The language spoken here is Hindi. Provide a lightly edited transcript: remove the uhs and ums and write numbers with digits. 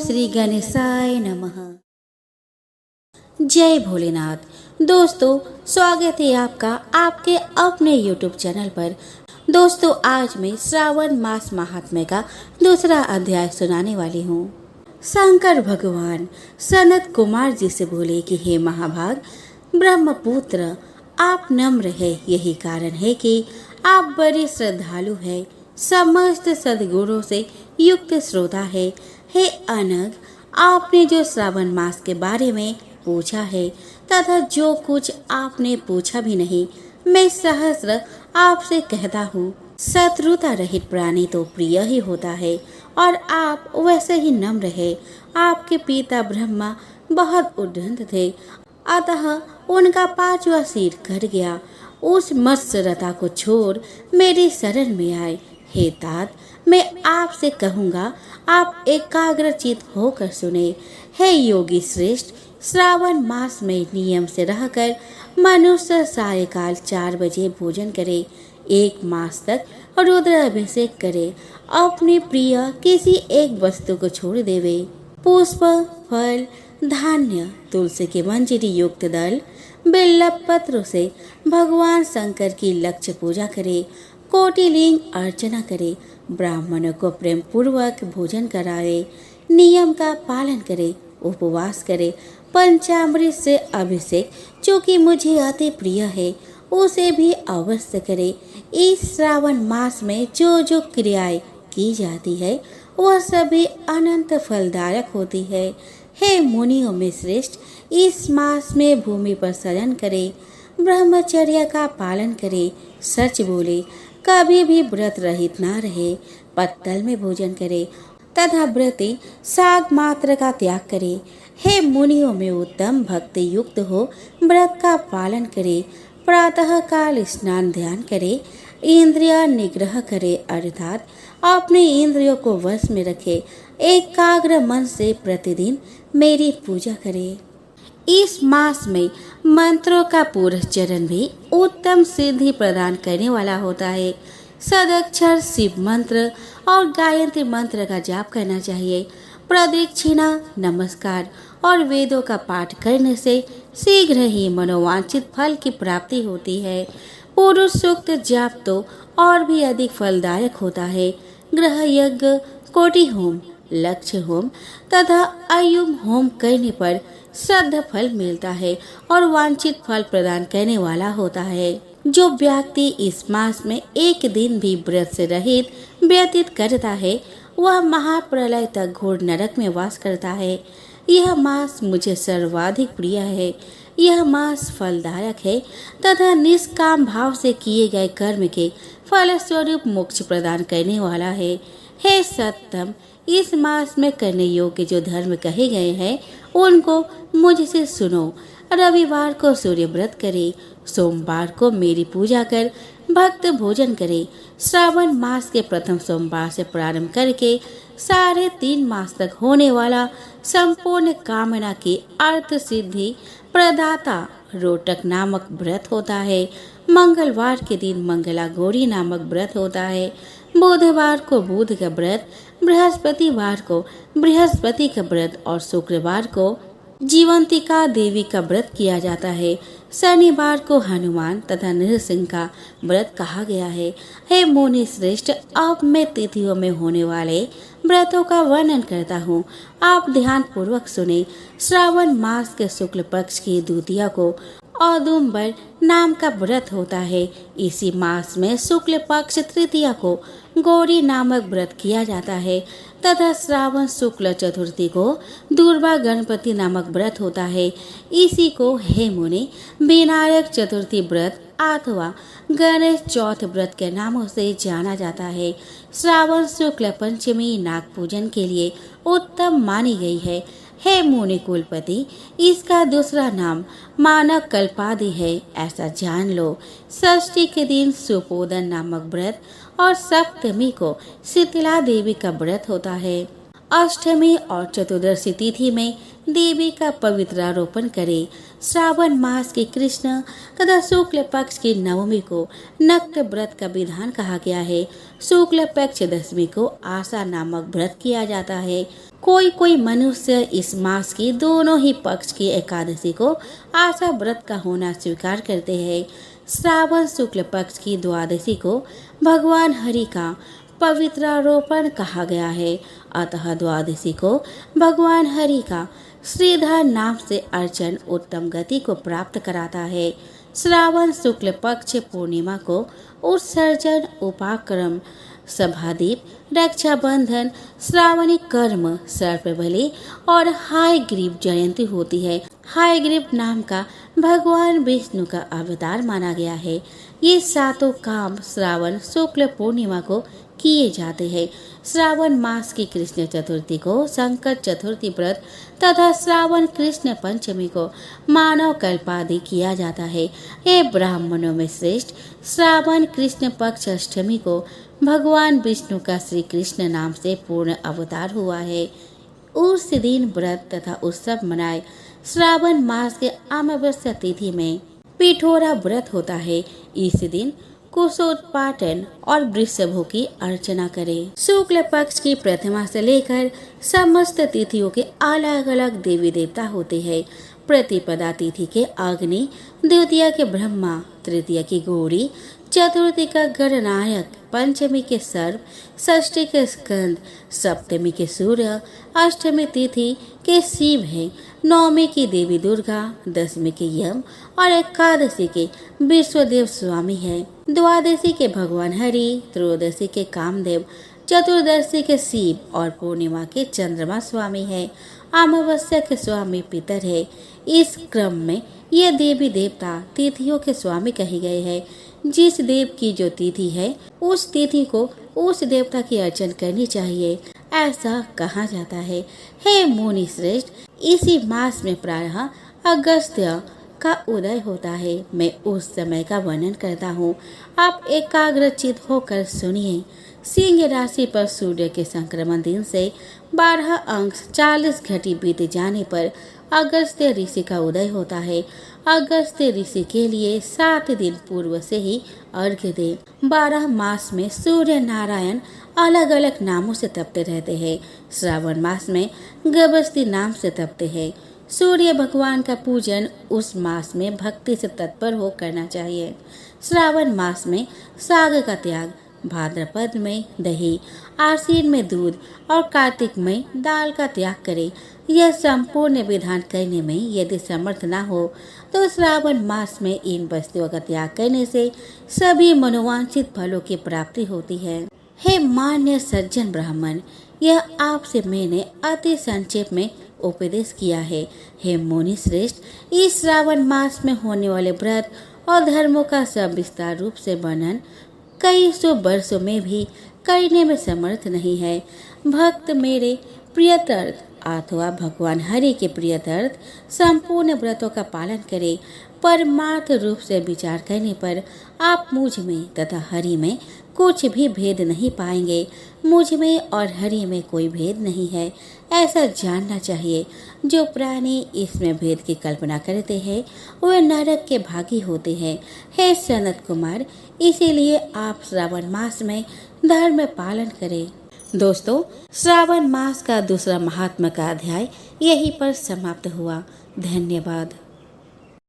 श्री गणेशाय नमः। जय भोलेनाथ। दोस्तों, स्वागत है आपका आपके अपने YouTube चैनल पर। दोस्तों, आज मैं श्रावण मास महात्म्य का दूसरा अध्याय सुनाने वाली हूँ। शंकर भगवान सनत कुमार जी से बोले कि हे महाभाग ब्रह्मपुत्र, आप नम्र है, यही कारण है कि आप बड़े श्रद्धालु है, समस्त सद्गुणों से युक्त श्रोता है। हे अनग, आपने जो श्रावण मास के बारे में पूछा है तथा जो कुछ आपने पूछा भी नहीं, मैं सहस्र आपसे कहता हूँ, शत्रुता रहित प्राणी तो प्रिय ही होता है और आप वैसे ही नम्र है। आपके पिता ब्रह्मा बहुत उद्दंड थे, अतः उनका पांचवा सिर कट गया। उस मत्स्यरता को छोड़ मेरी शरण में आए। हे तात, मैं आपसे कहूँगा, आप एकाग्रचित होकर सुने। हे योगी श्रेष्ठ, श्रावण मास में नियम से रहकर मनुष्य सायकाल 4 बजे भोजन करे, 1 मास तक रुद्राभिषेक करे, अपने प्रिय किसी एक वस्तु को छोड़ देवे। पुष्प, फल, धान्य, तुलसी की मंजरी युक्त दल, बेल पत्रों से भगवान शंकर की लक्ष्य पूजा करे, कोटिलिंग अर्चना करे, ब्राह्मणों को प्रेम पूर्वक भोजन कराए, नियम का पालन करे, उपवास करे, पंचामृत से अभिषेक जो कि मुझे अति प्रिय है उसे भी अवश्य करे। इस श्रावण मास में जो जो क्रियाएं की जाती है वह सभी अनंत फलदायक होती है। हे मुनियों में श्रेष्ठ, इस मास में भूमि पर शयन करे, ब्रह्मचर्य का पालन करे, सच बोले, कभी भी व्रत रहित ना रहे, पत्तल में भोजन करे तथा व्रती साग मात्र का त्याग करे। हे मुनियों में उत्तम, भक्ति युक्त हो, व्रत का पालन करे, प्रातः काल स्नान ध्यान करे, इंद्रिय निग्रह करे, अर्थात अपने इंद्रियों को वश में रखे, एकाग्र मन से प्रतिदिन मेरी पूजा करे। इस मास में मंत्रों का पुरस्चरण भी उत्तम सिद्धि प्रदान करने वाला होता है। सदक्षर शिव मंत्र और गायत्री मंत्र का जाप करना चाहिए। प्रदक्षिणा, नमस्कार और वेदों का पाठ करने से शीघ्र ही मनोवांछित फल की प्राप्ति होती है। पुरुष सूक्त जाप तो और भी अधिक फलदायक होता है। ग्रह यज्ञ, कोटि होम, लक्ष्य होम तथा अयुम होम करने पर श्रद्ध फल मिलता है और वांछित फल प्रदान करने वाला होता है। जो व्यक्ति इस मास में एक दिन भी व्रत से रहित व्यतीत करता है वह महाप्रलय तक घोर नरक में वास करता है। यह मास मुझे सर्वाधिक प्रिय है। यह मास फलदायक है तथा निष्काम भाव से किए गए कर्म के फलस्वरूप मोक्ष प्रदान करने वाला है। हे सत्तम, इस मास में करने योग्य जो धर्म कहे गए हैं उनको मुझसे सुनो। रविवार को सूर्य व्रत करे, सोमवार को मेरी पूजा कर भक्त भोजन करे। श्रावण मास के प्रथम सोमवार से प्रारंभ करके 3.5 मास तक होने वाला संपूर्ण कामना की अर्थ सिद्धि प्रदाता रोटक नामक व्रत होता है। मंगलवार के दिन मंगला गौरी नामक व्रत होता है। बुधवार को बुध का व्रत, बृहस्पतिवार को बृहस्पति का व्रत और शुक्रवार को जीवंतिका देवी का व्रत किया जाता है। शनिवार को हनुमान तथा नृसिंह का व्रत कहा गया है। हे मुनि श्रेष्ठ, अब मैं तिथियों में होने वाले व्रतों का वर्णन करता हूँ, आप ध्यान पूर्वक सुने। श्रावण मास के शुक्ल पक्ष की द्वितीया को औदुंबर नाम का व्रत होता है। इसी मास में शुक्ल पक्ष तृतीया को गौरी नामक व्रत किया जाता है तथा श्रावण शुक्ल चतुर्थी को दुर्गा गणपति नामक व्रत होता है। इसी को हे मुनि विनायक चतुर्थी व्रत अथवा गणेश चौथ व्रत के नामों से जाना जाता है। श्रावण शुक्ल पंचमी नाग पूजन के लिए उत्तम मानी गई है। हे मुनि कुलपति, इसका दूसरा नाम मानव कल्पादि है, ऐसा जान लो। षष्ठी के दिन सुपोदन नामक व्रत और सप्तमी को शीतला देवी का व्रत होता है। अष्टमी और चतुर्दशी तिथि में देवी का पवित्रारोपण करें। श्रावण मास के कृष्ण तथा शुक्ल पक्ष की नवमी को नक्त व्रत का विधान कहा गया है। शुक्ल पक्ष दशमी को आशा नामक व्रत किया जाता है। कोई मनुष्य इस मास की दोनों ही पक्ष की एकादशी को आशा व्रत का होना स्वीकार करते हैं। श्रावण शुक्ल पक्ष की द्वादशी को भगवान हरि का पवित्रारोपण कहा गया है। अतः द्वादशी को भगवान हरि का श्रीधर नाम से अर्चन उत्तम गति को प्राप्त कराता है। श्रावण शुक्ल पक्ष पूर्णिमा को उत्सर्जन, उपाक्रम, सभादीप, रक्षाबंधन, श्रावणी कर्म, सर्पबलि और हायग्रीव जयंती होती है। हायग्रीव नाम का भगवान विष्णु का अवतार माना गया है। ये सातों काम श्रावण शुक्ल पूर्णिमा को किए जाते हैं। श्रावण मास की कृष्ण चतुर्थी को संकट चतुर्थी व्रत तथा श्रावण कृष्ण पंचमी को मानव कल्पादि किया जाता है। ये ब्राह्मणों में श्रेष्ठ श्रावण कृष्ण पक्ष अष्टमी को भगवान विष्णु का श्री कृष्ण नाम से पूर्ण अवतार हुआ है। उस दिन व्रत तथा उत्सव मनाए। श्रावण मास के अमावस्या तिथि में पिठोरा व्रत होता है। इस दिन कुशोत्पाटन और वृषभों की अर्चना करें। शुक्ल पक्ष की प्रथमा से लेकर समस्त तिथियों के अलग अलग देवी देवता होते हैं। प्रतिपदा तिथि के अग्नि, द्वितीय के ब्रह्मा, तृतीय की गौरी, चतुर्थी का गणनायक, पंचमी के सर्प, षष्ठी के स्कंद, सप्तमी के सूर्य, अष्टमी तिथि के शिव है, नवमी की देवी दुर्गा, दसवीं के यम और एकादशी के विश्वदेव स्वामी है। द्वादशी के भगवान हरि, त्रयोदशी के कामदेव, चतुर्दशी के शिव और पूर्णिमा के चंद्रमा स्वामी है। अमावस्या के स्वामी पितर है। इस क्रम में ये देवी देवता तिथियों के स्वामी कहे गए हैं। जिस देव की जो तिथि है उस तिथि को उस देवता की अर्चन करनी चाहिए, ऐसा कहा जाता है। हे मुनि श्रेष्ठ, इसी मास में प्रायः अगस्त्य का उदय होता है। मैं उस समय का वर्णन करता हूँ, आप एकाग्रचित होकर सुनिए। सिंह राशि पर सूर्य के संक्रमण दिन से 12 अंश 40 घटी बीत जाने पर अगस्त्य ऋषि का उदय होता है। अगस्त्य ऋषि के लिए 7 दिन पूर्व से ही अर्घ्य दे। 12 मास में सूर्य नारायण अलग अलग नामों से तपते रहते हैं। श्रावण मास में गभस्ती नाम से तपते हैं। सूर्य भगवान का पूजन उस मास में भक्ति से तत्पर हो करना चाहिए। श्रावण मास में साग का त्याग, भाद्रपद में दही, आश्विन में दूध और कार्तिक में दाल का त्याग करें। यह संपूर्ण विधान करने में यदि समर्थ न हो तो श्रावण मास में इन वस्तुओं का त्याग करने से सभी मनोवांछित फलों की प्राप्ति होती है। हे मान्य सज्जन ब्राह्मण, यह आपसे मैंने अति संक्षेप में उपदेश किया है। हे मुनि श्रेष्ठ, इस श्रावण मास में होने वाले व्रत और धर्मों का सब विस्तार रूप से वर्णन कई सौ वर्षों में भी करने में समर्थ नहीं है। भक्त मेरे प्रियतर्थ अथवा भगवान हरि के प्रियतर्थ संपूर्ण व्रतों का पालन करें। परमार्थ रूप से विचार करने पर आप मुझ में तथा हरि में कुछ भी भेद नहीं पाएंगे। मुझ में और हरि में कोई भेद नहीं है, ऐसा जानना चाहिए। जो प्राणी इसमें भेद की कल्पना करते हैं वे नरक के भागी होते हैं। हे सनत कुमार, इसीलिए आप श्रावण मास में धर्म पालन करें। दोस्तों, श्रावण मास का दूसरा महात्मा का अध्याय यहीं पर समाप्त हुआ। धन्यवाद।